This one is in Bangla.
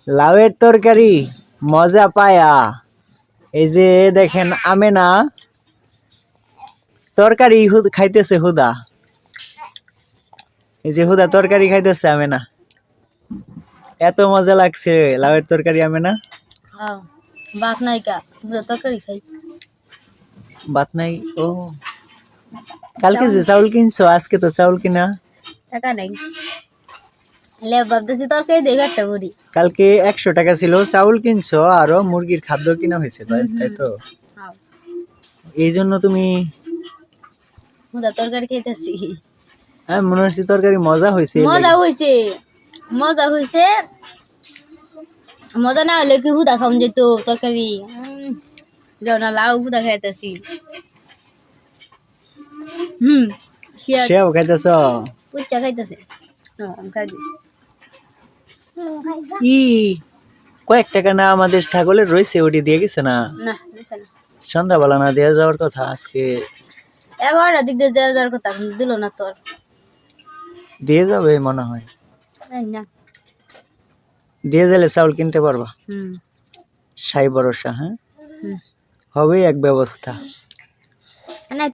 লাউয়ের তরকারি মজা পায়া এই যে দেখেন আমেনা তরকারি খাইতেছে হুদা এই যে হুদা তরকারি খাইতেছে আমেনা এত মজা লাগছে লাউয়ের তরকারি আমেনা ভাত নাই কা তরকারি খাই ভাত নাই ও কালকে যে চাউল কিনছো আজকে তো চাউল কিনা টাকা নাই লে ভাবতেছি তরকারি দেই একটা করি কালকে 100 টাকা ছিল চাউল কিনছো আরো মুরগির খাদ্য কিনা হয়েছে তাই তো এই জন্য তুমি হুদা তরকারি খাইতেছি হ্যাঁ মনে হচ্ছে তরকারি মজা হয়েছে মজা হয়েছে মজা হয়েছে মজা না হলে কি হুদা খাওন যেত তরকারি যাও না লাউ হুদা খাইতেছি সেও খাইতেছ পুচ্চা খাইতেছে খাইছি ই কয়েক টাকা না আমাদের ছাগলের রয়েছে ওটি দিয়ে গেছে না না দিছে না সন্ধ্যাবেলা না দেওয়া যাওয়ার কথা আজকে 11টা দিক দিয়ে যাওয়ার কথা দিল না তোর দিয়ে যাবে মনে হয় না দিয়ে গেলে চাউল কিনতে পারবা হুম সাই ভরসা হ্যাঁ হুম হবে এক ব্যবস্থা না